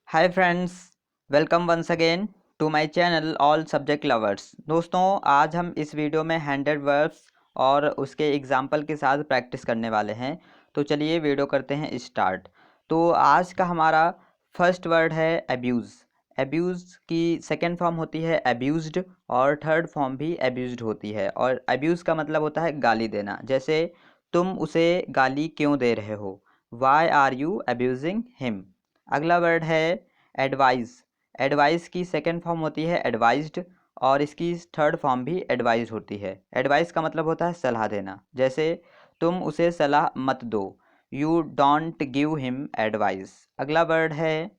Hi friends, welcome once again to my channel all subject lovers. दोस्तों, आज हम इस वीडियो में हैंडेड वर्ब्स और उसके एग्जाम्पल के साथ प्रैक्टिस करने वाले हैं। तो चलिए वीडियो करते हैं स्टार्ट। तो आज का हमारा फर्स्ट वर्ड है अब्यूज़। अब्यूज़ की सेकंड फॉर्म होती है अब्यूज्ड और थर्ड फॉर्म भी अब्यूज्ड होती है। और अब्यूज़ का मतलब होता है गाली देना। जैसे तुम उसे गाली क्यों दे रहे हो, why are you abusing him. अगला वर्ड है एडवाइस। एडवाइस की सेकंड फॉर्म होती है एडवाइज्ड और इसकी थर्ड फॉर्म भी एडवाइज होती है। एडवाइस का मतलब होता है सलाह देना। जैसे तुम उसे सलाह मत दो, you don't give him advice. अगला वर्ड है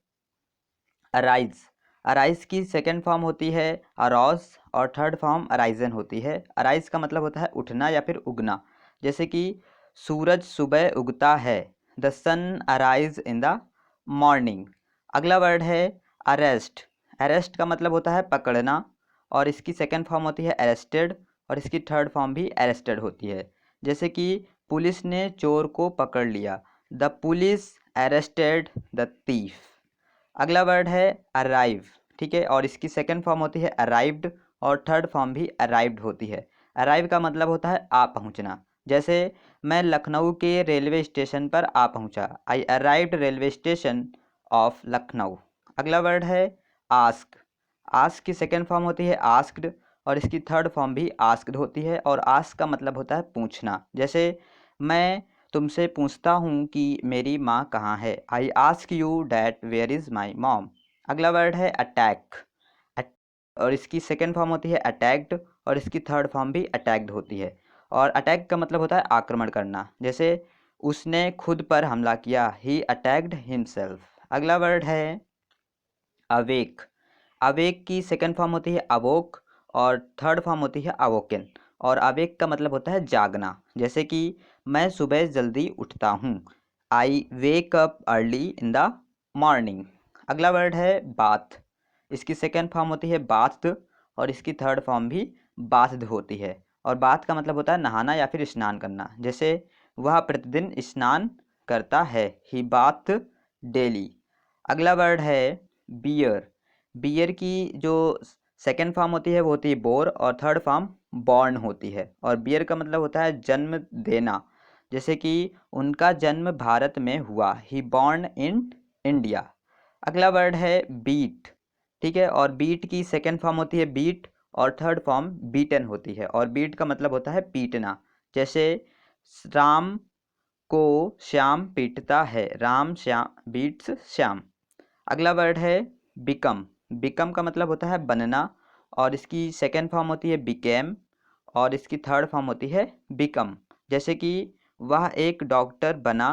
अराइज। अराइज की सेकंड फॉर्म होती है अरॉज और थर्ड फॉर्म अराइजन होती है। अराइज का मतलब होता है उठना या फिर उगना। जैसे कि सूरज सुबह उगता है, the sun arise in the morning. अगला वर्ड है अरेस्ट। अरेस्ट का मतलब होता है पकड़ना और इसकी सेकंड फॉर्म होती है अरेस्टेड और इसकी थर्ड फॉर्म भी अरेस्टेड होती है। जैसे कि पुलिस ने चोर को पकड़ लिया, the police arrested the thief. अगला वर्ड है अराइव। ठीक है, और इसकी सेकंड फॉर्म होती है अराइव्ड और थर्ड फॉर्म भी अराइव्ड होती है। अराइव का मतलब होता है आ पहुंचना। जैसे मैं लखनऊ के रेलवे स्टेशन पर आ पहुंचा, आई arrived railway station of Lucknow. अगला वर्ड है आस्क। आस्क की सेकंड फॉर्म होती है आस्क्ड और इसकी थर्ड फॉर्म भी आस्क्ड होती है। और आस्क का मतलब होता है पूछना। जैसे मैं तुमसे पूछता हूँ कि मेरी माँ कहाँ है, I ask you that where is my mom. अगला वर्ड है अटैक। और इसकी सेकेंड फॉर्म होती है अटैक्ड और इसकी थर्ड फॉर्म भी अटैक्ड होती है। और अटैक का मतलब होता है आक्रमण करना। जैसे उसने खुद पर हमला किया, ही अटैक्ड हिमसेल्फ। अगला वर्ड है अवेक। अवेक की सेकंड फॉर्म होती है अवोक और थर्ड फॉर्म होती है अवोकन। और अवेक का मतलब होता है जागना। जैसे कि मैं सुबह जल्दी उठता हूँ, I wake up early in the morning. अगला वर्ड है बाथ। इसकी सेकंड फॉर्म होती है बाथ्ड और इसकी थर्ड फॉर्म भी बाथ्ड होती है। और बाथ का मतलब होता है नहाना या फिर स्नान करना। जैसे वह प्रतिदिन स्नान करता है, ही बाथ डेली। अगला वर्ड है बियर। बियर की जो सेकेंड फॉर्म होती है वो होती है बोर और थर्ड फॉर्म बॉर्न होती है। और बियर का मतलब होता है जन्म देना। जैसे कि उनका जन्म भारत में हुआ, ही बॉर्न इन इंडिया। अगला वर्ड है बीट। ठीक है, और बीट की सेकेंड फॉर्म होती है बीट और थर्ड फॉर्म बीटन होती है। और बीट का मतलब होता है पीटना। जैसे राम को श्याम पीटता है, राम श्याम बीट्स श्याम। अगला वर्ड है बिकम। बिकम का मतलब होता है बनना और इसकी सेकेंड फॉर्म होती है बिकेम और इसकी थर्ड फॉर्म होती है बिकम। जैसे कि वह एक डॉक्टर बना,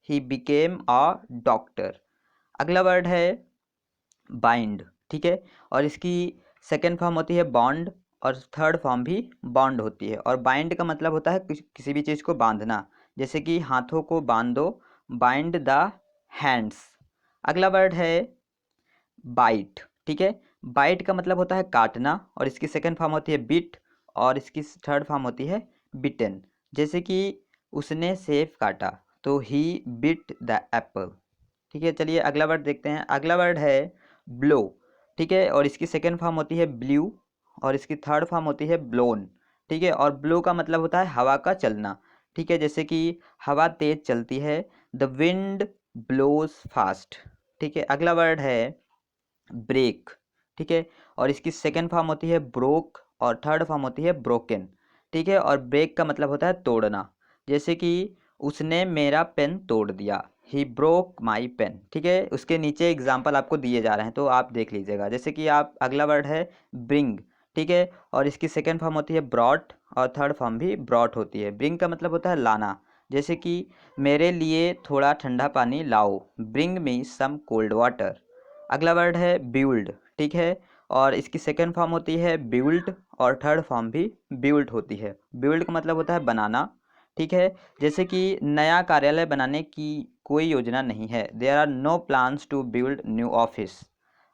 ही बिकेम अ डॉक्टर। अगला वर्ड है बाइंड। ठीक है, और इसकी सेकेंड फॉर्म होती है बॉन्ड और थर्ड फॉर्म भी बॉन्ड होती है। और बाइंड का मतलब होता है किसी भी चीज़ को बांधना। जैसे कि हाथों को बांध दो, बाइंड द हैंड्स। अगला वर्ड है बाइट। ठीक है, बाइट का मतलब होता है काटना और इसकी सेकंड फॉर्म होती है बिट और इसकी थर्ड फॉर्म होती है बिटन। जैसे कि उसने सेब काटा, तो ही बिट द एप्पल। ठीक है, चलिए अगला वर्ड देखते हैं। अगला वर्ड है ब्लो। ठीक है, और इसकी सेकंड फॉर्म होती है ब्ल्यू और इसकी थर्ड फॉर्म होती है ब्लोन। ठीक है, और ब्लो का मतलब होता है हवा का चलना। ठीक है, जैसे कि हवा तेज चलती है, द विंड ब्लोज फास्ट। ठीक है, अगला वर्ड है ब्रेक। ठीक है, और इसकी सेकेंड फॉर्म होती है ब्रोक और थर्ड फॉर्म होती है ब्रोकन। ठीक है, और ब्रेक का मतलब होता है तोड़ना। जैसे कि उसने मेरा पेन तोड़ दिया, ही ब्रोक माई पेन। ठीक है, उसके नीचे एग्जाम्पल आपको दिए जा रहे हैं तो आप देख लीजिएगा। जैसे कि आप अगला वर्ड है ब्रिंग। ठीक है, और इसकी सेकेंड फॉर्म होती है ब्रॉट और थर्ड फॉर्म भी ब्रॉट होती है। ब्रिंग का मतलब होता है लाना। जैसे कि मेरे लिए थोड़ा ठंडा पानी लाओ, bring me some cold water. अगला वर्ड है बिल्ड। ठीक है, और इसकी सेकेंड फॉर्म होती है बिल्ट और थर्ड फॉर्म भी बिल्ट होती है। बिल्ड का मतलब होता है बनाना। ठीक है, जैसे कि नया कार्यालय बनाने की कोई योजना नहीं है, there are no plans to build new office.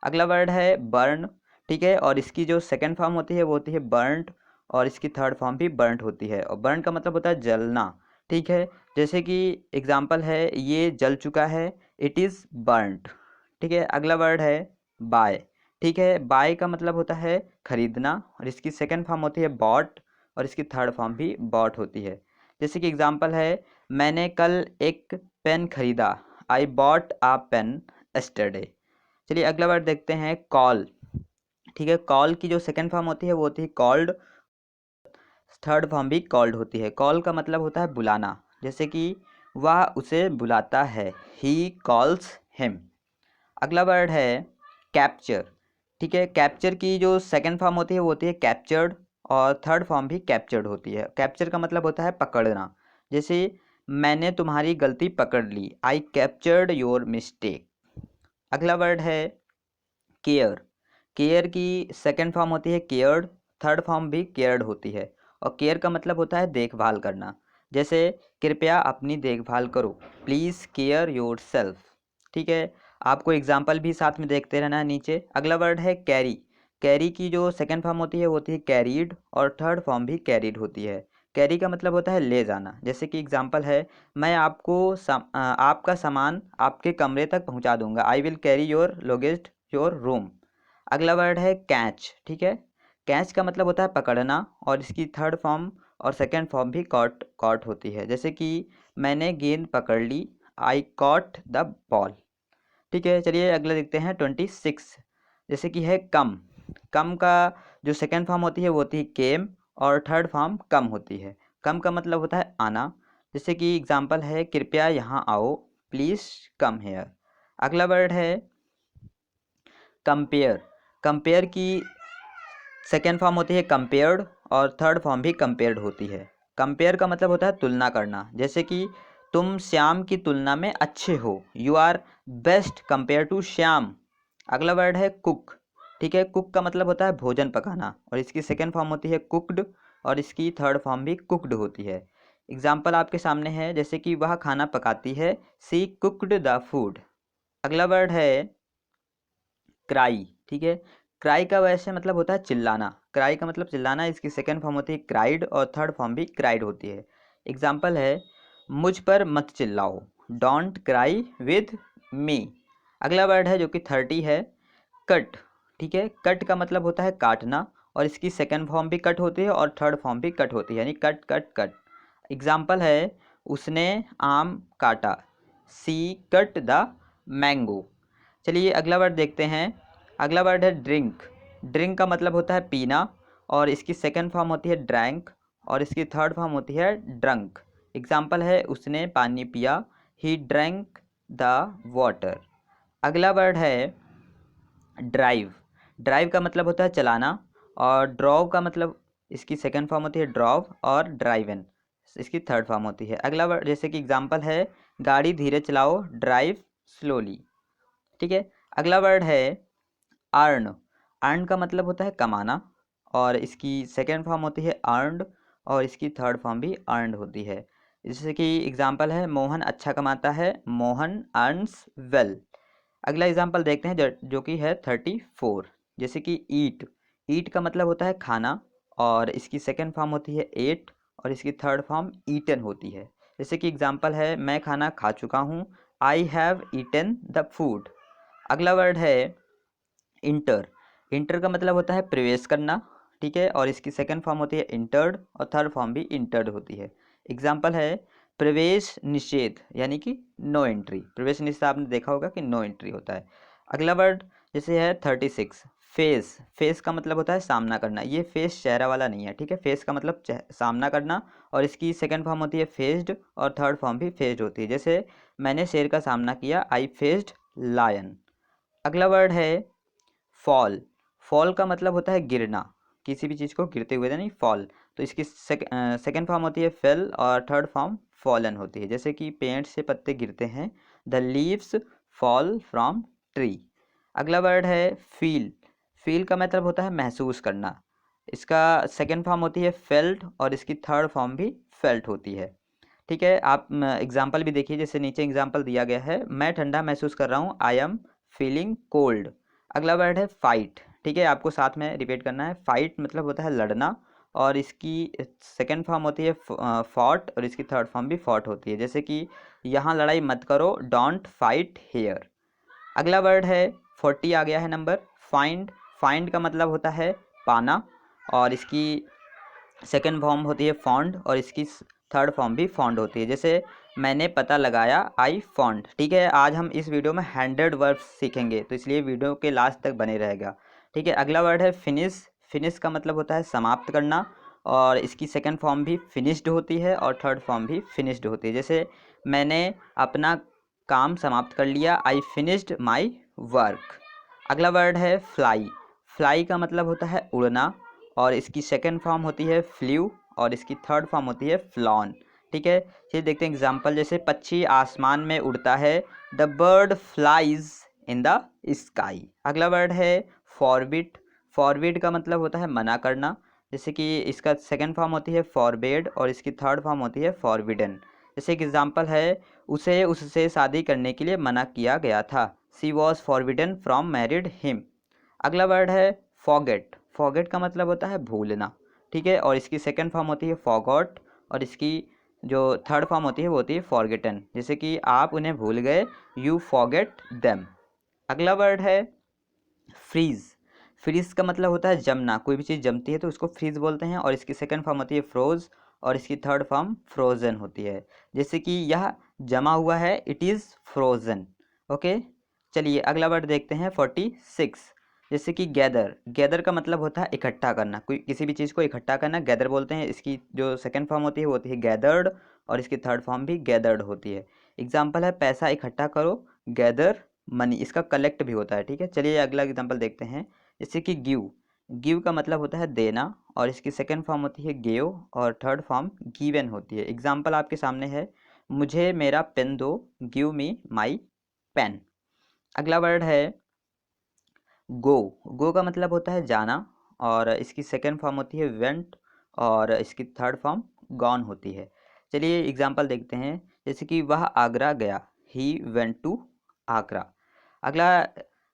अगला वर्ड है बर्न। ठीक है, और इसकी जो सेकेंड फॉर्म होती है वो होती है बर्नड और इसकी थर्ड फॉर्म भी बर्नड होती है। और बर्न का मतलब होता है जलना। ठीक है, जैसे कि एग्जाम्पल है ये जल चुका है, इट इज़ बर्नड। ठीक है। अगला वर्ड है बाय। ठीक है, बाय का मतलब होता है खरीदना, और इसकी सेकंड फॉर्म होती है बॉट, और इसकी थर्ड फॉर्म भी बॉट होती है। जैसे कि एग्जांपल है, मैंने कल एक पेन खरीदा, I bought a pen yesterday. चलिए अगला वर्ड देखते हैं कॉल। ठीक है, कॉल की जो सेकंड फॉर्म होती है वो होती है कॉल्ड, थर्ड फॉर्म भी कॉल्ड होती है। कॉल का मतलब होता है बुलाना, जैसे कि वह उसे बुलाता है, ही कॉल्स हिम। अगला वर्ड है कैप्चर। ठीक है, कैप्चर की जो सेकंड फॉर्म होती है वो होती है कैप्चर्ड, और थर्ड फॉर्म भी कैप्चर्ड होती है। कैप्चर का मतलब होता है पकड़ना, जैसे मैंने तुम्हारी गलती पकड़ ली, आई कैप्चर्ड योर मिस्टेक। अगला वर्ड है केयर। केयर की सेकंड फॉर्म होती है केयर्ड, थर्ड फॉर्म भी केयर्ड होती है। और केयर का मतलब होता है देखभाल करना, जैसे कृपया अपनी देखभाल करो, प्लीज़ केयर योर सेल्फ। ठीक है, आपको एग्जाम्पल भी साथ में देखते रहना है नीचे। अगला वर्ड है कैरी। कैरी की जो सेकंड फॉर्म होती है वो होती है कैरीड, और थर्ड फॉर्म भी कैरीड होती है। कैरी का मतलब होता है ले जाना, जैसे कि एग्जाम्पल है, मैं आपको आपका सामान आपके कमरे तक पहुंचा दूंगा, I will carry your luggage your room. अगला वर्ड है कैच। ठीक है, कैच का मतलब होता है पकड़ना, और इसकी थर्ड फॉर्म और सेकंड फॉर्म भी कॉट कॉट होती है, जैसे कि मैंने गेंद पकड़ ली, आई कॉट द बॉल। ठीक है, चलिए अगला देखते हैं 26। जैसे कि है कम। कम का जो सेकंड फॉर्म होती है वो होती है केम, और थर्ड फॉर्म कम होती है। कम का मतलब होता है आना, जैसे कि एग्जाम्पल है, कृपया यहाँ आओ, प्लीज़ कम हेयर। अगला वर्ड है कंपेयर। कंपेयर की सेकेंड फॉर्म होती है कंपेयर्ड, और थर्ड फॉर्म भी कंपेयर्ड होती है। कंपेयर का मतलब होता है तुलना करना, जैसे कि तुम श्याम की तुलना में अच्छे हो, you are best compare to Shyam. अगला वर्ड है कुक। ठीक है, कुक का मतलब होता है भोजन पकाना, और इसकी सेकेंड फॉर्म होती है कुकड, और इसकी थर्ड फॉर्म भी कुकड होती है। एग्जाम्पल आपके सामने है, जैसे कि वह खाना पकाती है, सी कुकड द फूड। अगला वर्ड है क्राई। ठीक है, क्राई का वैसे मतलब होता है चिल्लाना, क्राई का मतलब चिल्लाना, इसकी सेकंड फॉर्म होती है क्राइड, और थर्ड फॉर्म भी क्राइड होती है। एग्जाम्पल है, मुझ पर मत चिल्लाओ, डोंट क्राई विद मी। अगला वर्ड है जो कि 30 है, कट। ठीक है, कट का मतलब होता है काटना, और इसकी सेकंड फॉर्म भी कट होती है, और थर्ड फॉर्म भी कट होती है, यानी कट कट कट। एग्जाम्पल है, उसने आम काटा, सी कट द मैंगो। चलिए अगला वर्ड देखते हैं। अगला वर्ड है ड्रिंक। ड्रिंक का मतलब होता है पीना, और इसकी सेकंड फॉर्म होती है ड्रैंक, और इसकी थर्ड फॉर्म होती है ड्रंक। एग्जाम्पल है, उसने पानी पिया, ही ड्रैंक द वाटर। अगला वर्ड है ड्राइव। ड्राइव का मतलब होता है चलाना, और ड्रॉव का मतलब, इसकी सेकंड फॉर्म होती है ड्रॉव, और ड्राइवन इसकी थर्ड फॉर्म होती है। अगला वर्ड जैसे कि एग्जांपल है, गाड़ी धीरे चलाओ, ड्राइव स्लोली। ठीक है, अगला वर्ड है अर्न। अर्न का मतलब होता है कमाना, और इसकी सेकेंड फॉर्म होती है अर्नड, और इसकी थर्ड फॉर्म भी अर्नड होती है। जैसे कि एग्जांपल है, मोहन अच्छा कमाता है, मोहन अर्न्स वेल। अगला एग्जांपल देखते हैं जो कि है 34। जैसे कि ईट। ईट का मतलब होता है खाना, और इसकी सेकेंड फॉर्म होती है एट, और इसकी थर्ड फॉर्म ईटन होती है। जैसे कि एग्जांपल है, मैं खाना खा चुका हूँ, I have eaten the food. अगला वर्ड है इंटर। इंटर का मतलब होता है प्रवेश करना। ठीक है, और इसकी सेकंड फॉर्म होती है इंटर्ड, और थर्ड फॉर्म भी इंटर्ड होती है। एग्जाम्पल है, प्रवेश निषेध, यानी कि नो एंट्री। प्रवेश निषेध आपने देखा होगा कि नो एंट्री होता है। अगला वर्ड जैसे है 36, फेस। फेस का मतलब होता है सामना करना, ये फेस चेहरा वाला नहीं है। ठीक है, फेस का मतलब सामना करना, और इसकी सेकंड फॉर्म होती है फेस्ड, और थर्ड फॉर्म भी फेस्ड होती है, जैसे मैंने शेर का सामना किया, आई फेस्ड लायन। अगला वर्ड है फॉल। फॉल का मतलब होता है गिरना, किसी भी चीज़ को गिरते हुए नहीं, फॉल। तो इसकी सेकंड फॉर्म होती है फेल, और थर्ड फॉर्म फॉलन होती है, जैसे कि पेड़ से पत्ते गिरते हैं, the leaves fall from tree. अगला वर्ड है फील। फील का मतलब होता है महसूस करना, इसका सेकंड फॉर्म होती है फेल्ट, और इसकी थर्ड फॉर्म भी फेल्ट होती है। ठीक है, आप एग्जाम्पल भी देखिए, जैसे नीचे एग्जाम्पल दिया गया है, मैं ठंडा महसूस कर रहा हूँ, आई एम फीलिंग कोल्ड। अगला वर्ड है फाइट। ठीक है, आपको साथ में रिपीट करना है, फाइट मतलब होता है लड़ना, और इसकी सेकंड फॉर्म होती है फॉट, और इसकी थर्ड फॉर्म भी फॉट होती है, जैसे कि यहाँ लड़ाई मत करो, डोंट फाइट हेयर। अगला वर्ड है 40 आ गया है नंबर, फाइंड। फाइंड का मतलब होता है पाना, और इसकी सेकेंड फॉर्म होती है फाउंड, और इसकी थर्ड फॉर्म भी फाउंड होती है। जैसे मैंने पता लगाया, आई फाउंड। ठीक है, आज हम इस वीडियो में 100 वर्ड्स सीखेंगे, तो इसलिए वीडियो के लास्ट तक बने रहेगा। ठीक है, अगला वर्ड है फिनिश। फिनिश का मतलब होता है समाप्त करना, और इसकी सेकेंड फॉर्म भी फिनिश्ड होती है और थर्ड फॉर्म भी फिनिश्ड होती है। जैसे मैंने अपना काम समाप्त कर लिया, आई फिनिश्ड माई वर्क। अगला वर्ड है फ्लाई। फ्लाई का मतलब होता है उड़ना, और इसकी सेकेंड फॉर्म होती है फ्ल्यू, और इसकी थर्ड फॉर्म होती है फ्लॉन। ठीक है, चलिए देखते हैं एग्जाम्पल। जैसे पक्षी आसमान में उड़ता है, the bird flies in the sky. अगला वर्ड है फॉरबिड। फॉरबिड का मतलब होता है मना करना, जैसे कि इसका सेकेंड फॉर्म होती है फॉरबेड, और इसकी थर्ड फॉर्म होती है फॉरबिडन। जैसे एक एग्जाम्पल है, उसे उससे शादी करने के लिए मना किया गया था, she was forbidden from married him. अगला वर्ड है फॉगेट। फॉगेट का मतलब होता है भूलना। ठीक है, और इसकी सेकेंड फॉर्म होती है फॉगॉट, और इसकी जो थर्ड फॉर्म होती है वो होती है फॉरगेटन, जैसे कि आप उन्हें भूल गए, यू फॉगेट देम। अगला वर्ड है फ्रीज। फ्रीज का मतलब होता है जमना, कोई भी चीज़ जमती है तो उसको फ्रीज बोलते हैं, और इसकी सेकेंड फॉर्म होती है फ्रोज, और इसकी थर्ड फॉर्म फ्रोजन होती है। जैसे कि यह जमा हुआ है, इट इज़ फ्रोजन। ओके, चलिए अगला वर्ड देखते हैं 46। जैसे कि गैदर। गैदर का मतलब होता है इकट्ठा करना, कोई किसी भी चीज़ को इकट्ठा करना गैदर बोलते हैं। इसकी जो सेकेंड फॉर्म होती है वो होती है गैदर्ड, और इसकी थर्ड फॉर्म भी गैदर्ड होती है। एग्जाम्पल है पैसा इकट्ठा करो, गैदर मनी। इसका कलेक्ट भी होता है। ठीक है, चलिए अगला एग्जाम्पल देखते हैं। जैसे कि गिव। गिव का मतलब होता है देना, और इसकी सेकेंड फॉर्म होती है गेव, और थर्ड फॉर्म गिवन होती है। एग्जाम्पल आपके सामने है, मुझे मेरा पेन दो, गिव मी माई पेन। अगला वर्ड है गो। गो का मतलब होता है जाना, और इसकी सेकेंड फॉर्म होती है वेंट, और इसकी थर्ड फॉर्म गॉन होती है। चलिए एग्जाम्पल देखते हैं। जैसे कि वह आगरा गया, ही वेंट टू आगरा। अगला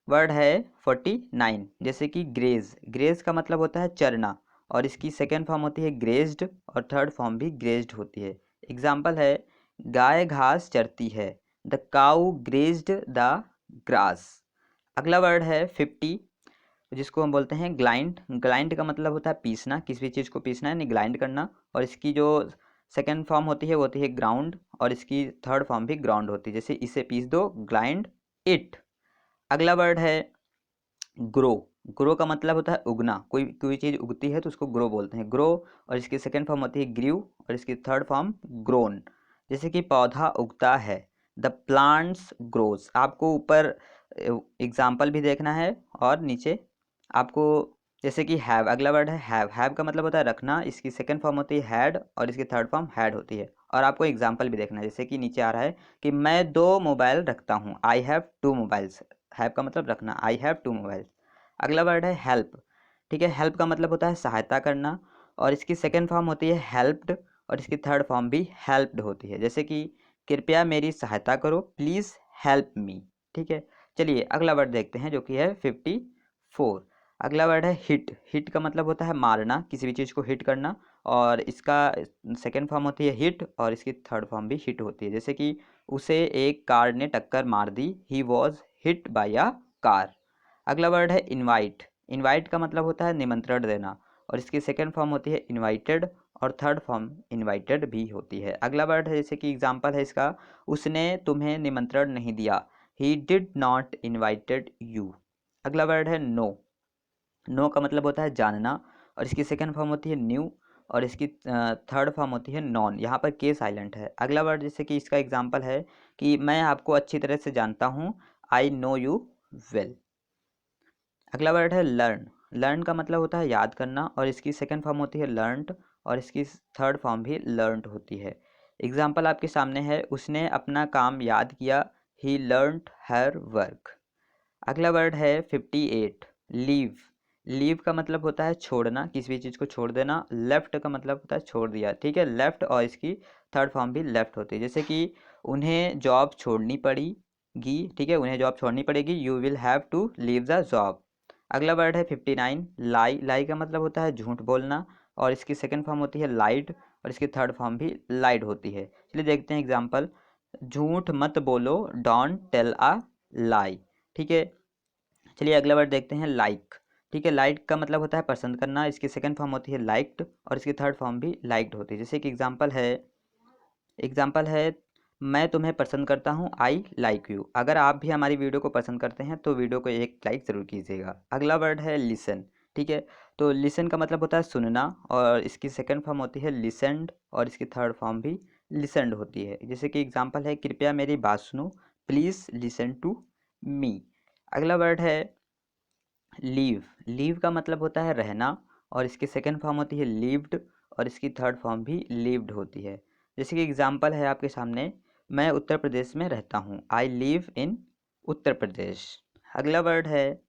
वर्ड है 49। जैसे कि ग्रेज। ग्रेज का मतलब होता है चरना, और इसकी सेकेंड फॉर्म होती है ग्रेज्ड, और थर्ड फॉर्म भी ग्रेज्ड होती है। एग्जाम्पल है, गाय घास चरती है, the cow grazed the grass. अगला वर्ड है 50, जिसको हम बोलते हैं ग्लाइंड। ग्लाइंड का मतलब होता है पीसना, किसी भी चीज़ को पीसना है, नहीं ग्लाइंड करना, और इसकी जो सेकेंड फॉर्म होती है वो होती है ग्राउंड, और इसकी थर्ड फॉर्म भी ग्राउंड होती है। जैसे इसे पीस दो, ग्लाइंड इट। अगला वर्ड है ग्रो। ग्रो का मतलब होता है उगना, कोई कोई चीज़ उगती है तो उसको ग्रो बोलते हैं, ग्रो। और इसकी सेकेंड फॉर्म होती है ग्रीव, और इसकी थर्ड फॉर्म ग्रोन। जैसे कि पौधा उगता है, द प्लांट्स ग्रोज। आपको ऊपर एग्जाम्पल भी देखना है, और नीचे आपको, जैसे कि हैव। अगला वर्ड है हैव। हैव का मतलब होता है रखना, इसकी सेकेंड फॉर्म होती है हैड, और इसकी थर्ड फॉर्म हैड होती है। और आपको एग्जाम्पल भी देखना है, जैसे कि नीचे आ रहा है कि मैं 2 मोबाइल रखता हूँ, आई हैव 2 मोबाइल्स। हैव का मतलब रखना, आई हैव 2 मोबाइल्स। अगला वर्ड है हेल्प। ठीक है, हेल्प का मतलब होता है सहायता करना, और इसकी सेकेंड फॉर्म होती है हेल्प्ड, और इसकी थर्ड फॉर्म भी हेल्प्ड होती है। जैसे कि कृपया मेरी सहायता करो, प्लीज़ हेल्प मी। ठीक है, चलिए अगला वर्ड देखते हैं, जो कि है 54। अगला वर्ड है हिट। हिट का मतलब होता है मारना, किसी भी चीज़ को हिट करना, और इसका सेकेंड फॉर्म होती है हिट, और इसकी थर्ड फॉर्म भी हिट होती है। जैसे कि उसे एक कार ने टक्कर मार दी, he was hit by a car. अगला वर्ड है इनवाइट। इनवाइट का मतलब होता है निमंत्रण देना, और इसकी सेकेंड फॉर्म होती है इनवाइटेड, और थर्ड फॉर्म इनवाइटेड भी होती है। अगला वर्ड है, जैसे कि एग्जाम्पल है इसका, उसने तुम्हें निमंत्रण नहीं दिया, he did not invited you. अगला वर्ड है नो। नो का मतलब होता है जानना, और इसकी सेकेंड फॉर्म होती है न्यू, और इसकी थर्ड फॉर्म होती है नॉन। यहाँ पर के साइलेंट है। अगला वर्ड, जैसे कि इसका एग्जाम्पल है कि मैं आपको अच्छी तरह से जानता हूँ, आई नो यू वेल। अगला वर्ड है लर्न। लर्न का मतलब होता है याद करना, और इसकी सेकेंड फॉर्म होती है लर्नड, और इसकी थर्ड फॉर्म भी लर्नड होती है। एग्जाम्पल आपके सामने है, उसने अपना काम याद किया, ही लर्नड हर वर्क। अगला वर्ड है 58, लीव। लीव का मतलब होता है छोड़ना, किसी भी चीज़ को छोड़ देना। लेफ्ट का मतलब होता है छोड़ दिया। ठीक है, लेफ्ट, और इसकी थर्ड फॉर्म भी लेफ्ट होती है। जैसे कि उन्हें जॉब छोड़नी पड़ेगी। ठीक है, उन्हें जॉब छोड़नी पड़ेगी, you will have to leave the job. अगला वर्ड है 59, लाई। लाई का मतलब होता है झूठ बोलना, और इसकी सेकेंड फॉर्म होती है लाइड, और इसकी थर्ड फॉर्म भी लाइड होती है। चलिए देखते हैं एग्जाम्पल। झूठ मत बोलो, डोंट टेल अ लाई। ठीक है। चलिए अगला वर्ड देखते हैं, लाइक। ठीक है, लाइक का मतलब होता है पसंद करना, इसकी सेकंड फॉर्म होती है लाइक्ड और इसकी थर्ड फॉर्म भी लाइक्ड होती है। जैसे कि एग्जाम्पल है मैं तुम्हें पसंद करता हूँ, आई लाइक यू। अगर आप भी हमारी वीडियो को पसंद करते हैं तो वीडियो को एक लाइक ज़रूर कीजिएगा। अगला वर्ड है लिसन। ठीक है, तो लिसन का मतलब होता है सुनना और इसकी सेकंड फॉर्म होती है लिसेंड और इसकी थर्ड फॉर्म भी लिसेंड होती है। जैसे कि एग्जांपल है कृपया मेरी बात सुनो, प्लीज़ लिसन टू मी। अगला वर्ड है लीव। लीव का मतलब होता है रहना और इसकी सेकंड फॉर्म होती है लिव्ड और इसकी थर्ड फॉर्म भी लिव्ड होती है। जैसे कि एग्जांपल है आपके सामने, मैं उत्तर प्रदेश में रहता हूँ, I live in Uttar Pradesh. अगला वर्ड है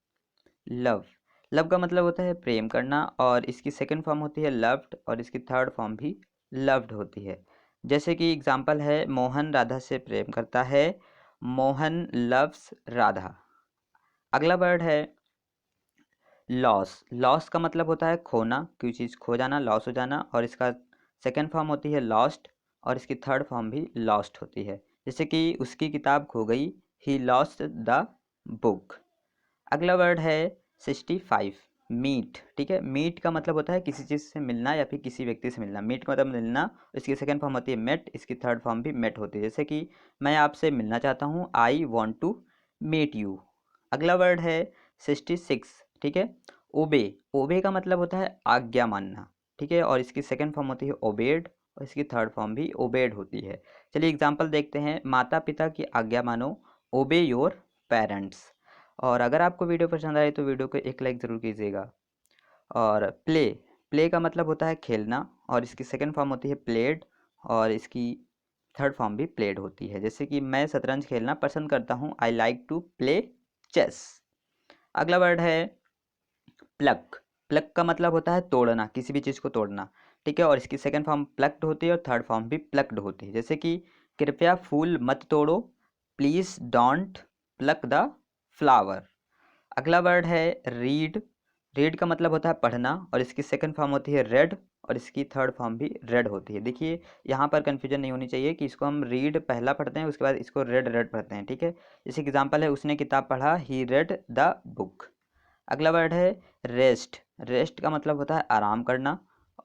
लव। लव का मतलब होता है प्रेम करना और इसकी सेकंड फॉर्म होती है लव्ड और इसकी थर्ड फॉर्म भी लव्ड होती है। जैसे कि एग्जांपल है मोहन राधा से प्रेम करता है, मोहन लव्स राधा। अगला वर्ड है लॉस। लॉस का मतलब होता है खोना, कोई चीज़ खो जाना, लॉस हो जाना और इसका सेकंड फॉर्म होती है लॉस्ट और इसकी थर्ड फॉर्म भी लॉस्ट होती है। जैसे कि उसकी किताब खो गई, ही लॉस्ट द बुक। अगला वर्ड है 65, मीट। ठीक है, मीट का मतलब होता है किसी चीज़ से मिलना या फिर किसी व्यक्ति से मिलना। मीट का मतलब मिलना, इसकी सेकंड फॉर्म होती है मेट, इसकी थर्ड फॉर्म भी मेट होती है। जैसे कि मैं आपसे मिलना चाहता हूँ, I want to meet you. अगला वर्ड है 66। ठीक है, ओबे। ओबे का मतलब होता है आज्ञा मानना। ठीक है, और इसकी सेकंड फॉर्म होती है ओबेड और इसकी थर्ड फॉर्म भी ओबेड होती है। चलिए एग्जाम्पल देखते हैं, माता पिता की आज्ञा मानो, ओबे योर पेरेंट्स। और अगर आपको वीडियो पसंद आए तो वीडियो को एक लाइक ज़रूर कीजिएगा। और प्ले। प्ले का मतलब होता है खेलना और इसकी सेकंड फॉर्म होती है प्लेड और इसकी थर्ड फॉर्म भी प्लेड होती है। जैसे कि मैं शतरंज खेलना पसंद करता हूँ, I like to play chess. अगला वर्ड है प्लक। प्लक का मतलब होता है तोड़ना, किसी भी चीज़ को तोड़ना। ठीक है, और इसकी सेकंड फॉर्म प्लक्ड होती है और थर्ड फॉर्म भी प्लक्ड होती है। जैसे कि कृपया फूल मत तोड़ो, please don't plug the flower. अगला वर्ड है रीड। रीड का मतलब होता है पढ़ना और इसकी सेकंड फॉर्म होती है रेड और इसकी थर्ड फॉर्म भी रेड होती है। देखिए यहाँ पर कन्फ्यूजन नहीं होनी चाहिए कि इसको हम रीड पहला पढ़ते हैं उसके बाद इसको रेड रेड पढ़ते हैं। ठीक है, जैसे एग्जाम्पल है उसने किताब पढ़ा, ही रेड द बुक। अगला वर्ड है रेस्ट। रेस्ट का मतलब होता है आराम करना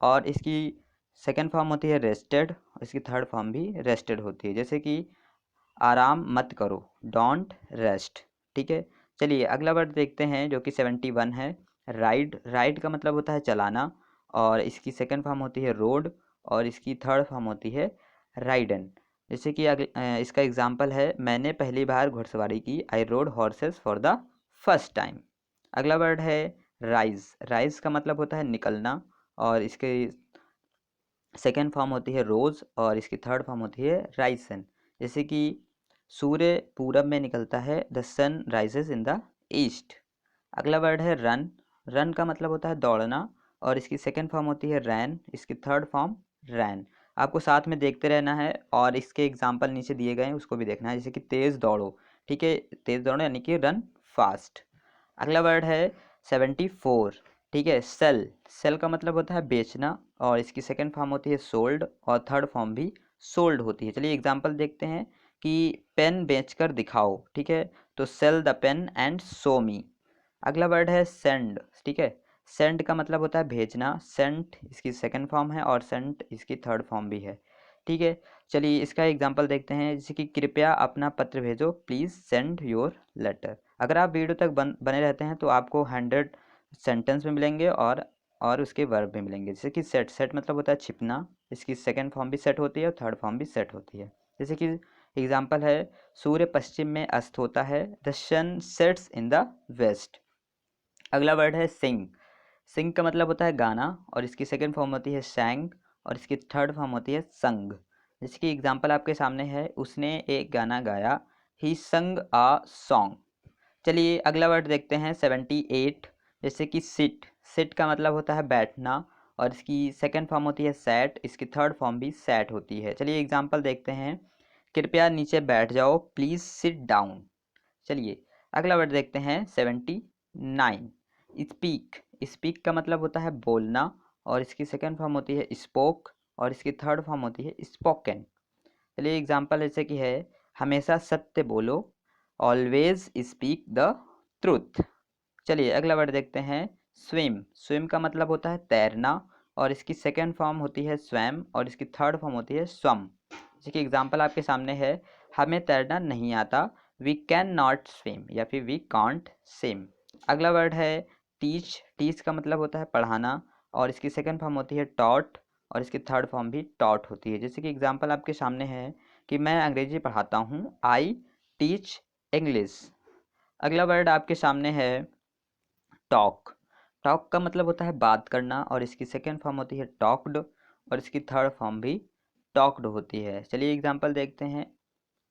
और इसकी सेकंड फॉर्म होती है रेस्टेड और इसकी थर्ड फॉर्म भी रेस्टेड होती है। जैसे कि आराम मत करो, डोंट रेस्ट। ठीक है, चलिए अगला वर्ड देखते हैं जो कि 71 है, राइड। राइड का मतलब होता है चलाना और इसकी सेकंड फॉर्म होती है रोड और इसकी थर्ड फॉर्म होती है राइडन। जैसे कि इसका एग्जाम्पल है, मैंने पहली बार घुड़सवारी की, I rode horses for the first time. अगला वर्ड है राइज। राइज का मतलब होता है निकलना और इसके सेकेंड फॉर्म होती है रोज़ और इसकी थर्ड फॉर्म होती है राइसन। जैसे कि सूर्य पूरब में निकलता है, the sun rises in the east. अगला वर्ड है रन। रन का मतलब होता है दौड़ना और इसकी सेकेंड फॉर्म होती है रैन, इसकी थर्ड फॉर्म रैन। आपको साथ में देखते रहना है और इसके एग्जाम्पल नीचे दिए गए हैं उसको भी देखना है। जैसे कि तेज़ दौड़ो। ठीक है, तेज़ दौड़ो यानी कि रन फास्ट। अगला वर्ड है 74। ठीक है, सेल। सेल का मतलब होता है बेचना और इसकी सेकंड फॉर्म होती है सोल्ड और थर्ड फॉर्म भी सोल्ड होती है। चलिए एग्जांपल देखते हैं कि पेन बेचकर दिखाओ। ठीक है, तो sell the pen and show me. अगला वर्ड है सेंड। ठीक है, सेंड का मतलब होता है भेजना, सेंट इसकी सेकंड फॉर्म है और सेंट इसकी थर्ड फॉर्म भी है। ठीक है, चलिए इसका एग्जांपल देखते हैं, जैसे कि कृपया अपना पत्र भेजो, प्लीज़ सेंड योर लेटर। अगर आप वीडियो तक बने रहते हैं तो आपको 100 सेंटेंस में मिलेंगे और उसके वर्ब भी मिलेंगे। जैसे कि सेट। सेट मतलब होता है छिपना, इसकी सेकंड फॉर्म भी सेट होती है और थर्ड फॉर्म भी सेट होती है। जैसे कि एग्जांपल है, सूर्य पश्चिम में अस्त होता है, the sun sets in the west. अगला वर्ड है सिंग। सिंग का मतलब होता है गाना और इसकी सेकंड फॉर्म होती है सैंग और इसकी थर्ड फॉर्म होती है संग। जैसे कि एग्जांपल आपके सामने है, उसने एक गाना गाया, ही संग अ सॉन्ग। चलिए अगला वर्ड देखते हैं 78। जैसे कि सिट। सिट का मतलब होता है बैठना और इसकी सेकंड फॉर्म होती है सैट, इसकी थर्ड फॉर्म भी सैट होती है। चलिए एग्जांपल देखते हैं, कृपया नीचे बैठ जाओ, प्लीज़ सिट डाउन। चलिए अगला वर्ड देखते हैं 79, स्पीक। स्पीक का मतलब होता है बोलना और इसकी सेकंड फॉर्म होती है स्पोक और इसकी थर्ड फॉर्म होती है स्पोकन। चलिए एग्जांपल जैसे कि है, हमेशा सत्य बोलो, ऑलवेज स्पीक द ट्रुथ। चलिए अगला वर्ड देखते हैं, स्विम। स्विम का मतलब होता है तैरना, और इसकी सेकेंड फॉर्म होती है स्वैम, और इसकी थर्ड फॉर्म होती है स्वम। जैसे कि एग्जाम्पल आपके सामने है, हमें तैरना नहीं आता, वी कैन नॉट स्विम, या फिर वी कांट स्विम। अगला वर्ड है टीच। टीच का मतलब होता है पढ़ाना, और इसकी सेकेंड फॉर्म होती है टॉट, और इसकी थर्ड फॉर्म भी टॉट होती है। जैसे कि एग्जाम्पल आपके सामने है कि मैं अंग्रेजी पढ़ाता हूँ, आई टीच इंग्लिश। अगला वर्ड आपके सामने है टॉक। टॉक का मतलब होता है बात करना, और इसकी सेकेंड फॉर्म होती है टॉक्ड, और इसकी थर्ड फॉर्म भी टॉक्ड होती है। चलिए एग्जाम्पल देखते हैं,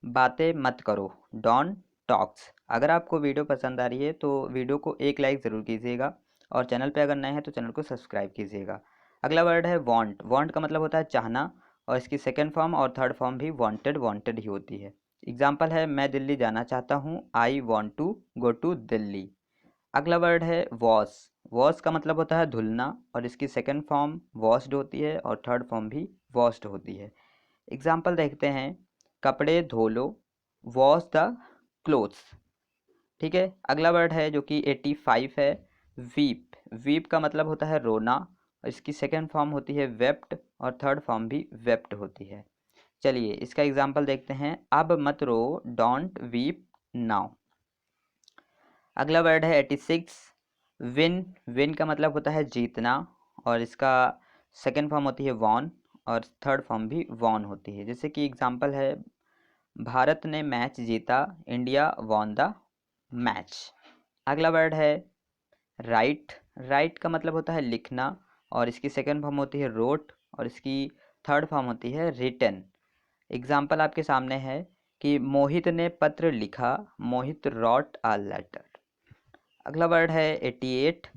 बातें मत करो, डोंट टॉक्स। अगर आपको वीडियो पसंद आ रही है तो वीडियो को एक लाइक ज़रूर कीजिएगा, और चैनल पे अगर नए हैं तो चैनल को सब्सक्राइब कीजिएगा। अगला वर्ड है वांट। वांट का मतलब होता है चाहना, और इसकी सेकेंड फॉर्म और थर्ड फॉर्म भी वांटेड वांटेड ही होती है। एग्जाम्पल है, मैं दिल्ली जाना चाहता हूँ, I want to go to Delhi. अगला वर्ड है वॉश। वॉश का मतलब होता है धुलना, और इसकी सेकंड फॉर्म वॉश्ड होती है, और थर्ड फॉर्म भी वॉश्ड होती है। एग्जाम्पल देखते हैं, कपड़े धो लो, वॉश द क्लोथ्स। ठीक है। अगला वर्ड है जो कि 85 है, वीप। वीप का मतलब होता है रोना, और इसकी सेकंड फॉर्म होती है वेप्ट, और थर्ड फॉर्म भी वेप्ट होती है। चलिए इसका एग्जाम्पल देखते हैं, अब मत रो, डोंट वीप नाउ। अगला वर्ड है 86, विन। विन का मतलब होता है जीतना, और इसका सेकेंड फॉर्म होती है वॉन, और थर्ड फॉर्म भी वॉन होती है। जैसे कि एग्जांपल है, भारत ने मैच जीता, इंडिया वॉन द मैच। अगला वर्ड है राइट। राइट का मतलब होता है लिखना, और इसकी सेकेंड फॉर्म होती है रोट, और इसकी थर्ड फॉर्म होती है रिटन। एग्जाम्पल आपके सामने है कि मोहित ने पत्र लिखा, मोहित रॉट अ लेटर। अगला वर्ड है 88,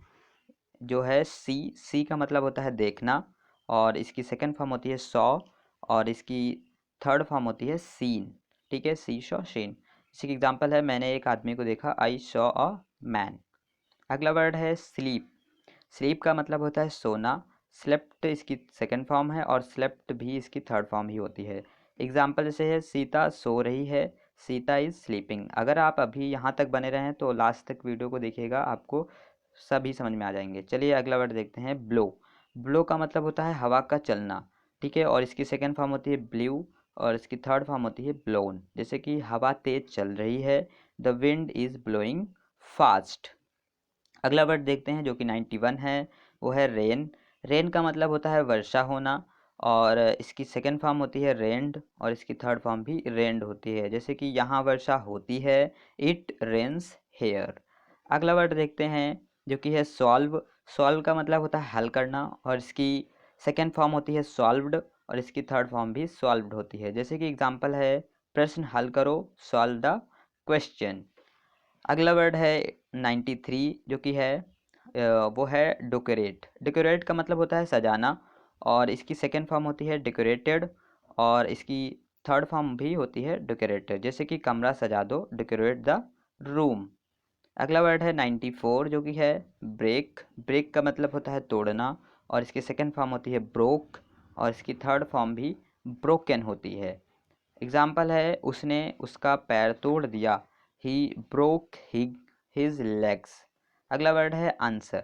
जो है सी। सी का मतलब होता है देखना, और इसकी सेकंड फॉर्म होती है सॉ, और इसकी थर्ड फॉर्म होती है सीन। ठीक है, सी शॉ शीन। इसी की एग्जांपल है, मैंने एक आदमी को देखा, आई शॉ अ मैन। अगला वर्ड है स्लीप। स्लीप का मतलब होता है सोना, स्लेप्ट इसकी सेकंड फॉर्म है, और स्लेप्ट भी इसकी थर्ड फॉर्म ही होती है। एग्जाम्पल जैसे है, सीता सो रही है, सीता इज़ स्लीपिंग। अगर आप अभी यहाँ तक बने रहें तो लास्ट तक वीडियो को देखिएगा, आपको सभी समझ में आ जाएंगे। चलिए अगला वर्ड देखते हैं, ब्लो। ब्लो का मतलब होता है हवा का चलना। ठीक है, और इसकी सेकेंड फॉर्म होती है ब्ल्यू, और इसकी थर्ड फॉर्म होती है ब्लोन। जैसे कि हवा तेज चल रही है, the wind is blowing fast. अगला वर्ड देखते हैं जो कि 91 है, वो है रेन। रेन का मतलब होता है वर्षा होना, और इसकी सेकेंड फॉर्म होती है रेन्ड, और इसकी थर्ड फॉर्म भी रेन्ड होती है। जैसे कि यहाँ वर्षा होती है, इट रेन्स हेयर। अगला वर्ड देखते हैं जो कि है सॉल्व। सॉल्व का मतलब होता है हल करना, और इसकी सेकेंड फॉर्म होती है सॉल्व्ड, और इसकी थर्ड फॉर्म भी सॉल्व्ड होती है। जैसे कि एग्जाम्पल है, प्रश्न हल करो, सॉल्व द क्वेश्चन। अगला वर्ड है 93, जो कि है वो है डेकोरेट। डेकोरेट का मतलब होता है सजाना, और इसकी सेकेंड फॉर्म होती है डेकोरेटेड, और इसकी थर्ड फॉर्म भी होती है डेकोरेटेड। जैसे कि कमरा सजा दो, डेकोरेट द रूम। अगला वर्ड है 94, जो कि है ब्रेक। ब्रेक का मतलब होता है तोड़ना, और इसकी सेकेंड फॉर्म होती है ब्रोक, और इसकी थर्ड फॉर्म भी ब्रोकन होती है। एग्जाम्पल है, उसने उसका पैर तोड़ दिया, ही ब्रोक हिज लेग्स। अगला वर्ड है आंसर।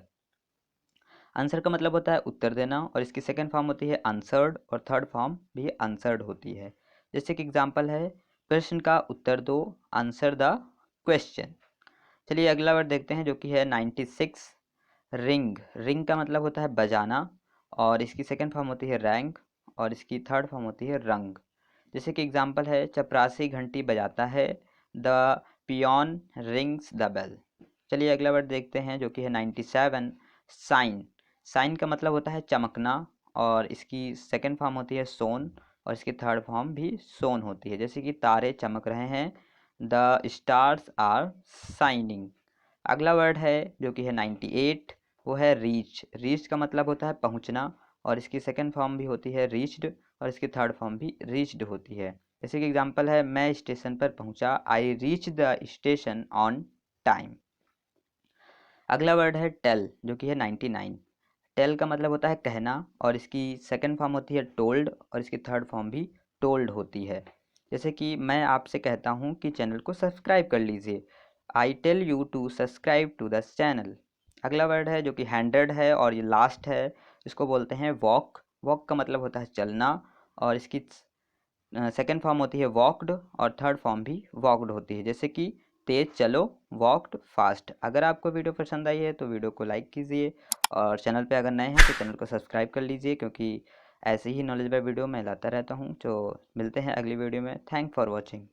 आंसर का मतलब होता है उत्तर देना, और इसकी सेकेंड फॉर्म होती है आंसर्ड, और थर्ड फॉर्म भी आंसर्ड होती है। जैसे कि एग्जाम्पल है, प्रश्न का उत्तर दो, आंसर द क्वेश्चन। चलिए अगला वर्ड देखते हैं जो कि है 96, रिंग। रिंग का मतलब होता है बजाना, और इसकी सेकेंड फॉर्म होती है रैंक, और इसकी थर्ड फॉर्म होती है रंग। जैसे कि एग्जाम्पल है, चपरासी घंटी बजाता है, the peon rings the bell. चलिए अगला वर्ड देखते हैं जो कि है 97, साइन। साइन का मतलब होता है चमकना, और इसकी सेकेंड फॉर्म होती है सोन, और इसकी थर्ड फॉर्म भी सोन होती है। जैसे कि तारे चमक रहे हैं, द स्टार्स आर साइनिंग। अगला वर्ड है जो कि है 98, वो है रीच। रीच का मतलब होता है पहुंचना, और इसकी सेकेंड फॉर्म भी होती है रीच्ड, और इसकी थर्ड फॉर्म भी रीच्ड होती है। जैसे कि एग्जांपल है, मैं स्टेशन पर पहुंचा, I reach the station on time. अगला वर्ड है टेल, जो कि है 99। टेल का मतलब होता है कहना, और इसकी सेकेंड फॉर्म होती है टोल्ड, और इसकी थर्ड फॉर्म भी टोल्ड होती है। जैसे कि मैं आपसे कहता हूँ कि चैनल को सब्सक्राइब कर लीजिए। I tell you to subscribe to the channel. अगला वर्ड है जो कि हैंडेड है और ये लास्ट है, इसको बोलते हैं वॉक। वॉक का मतलब होता है चलना, और इसकी सेकेंड फॉर्म होती है वॉकड, और थर्ड फॉर्म भी वॉकड होती है। जैसे कि तेज चलो, वॉकड फास्ट। अगर आपको वीडियो पसंद आई है तो वीडियो को लाइक कीजिए, और चैनल पे अगर नए हैं तो चैनल को सब्सक्राइब कर लीजिए, क्योंकि ऐसे ही नॉलेजेबल वीडियो मैं लाता रहता हूँ। तो मिलते हैं अगली वीडियो में। Thank for watching.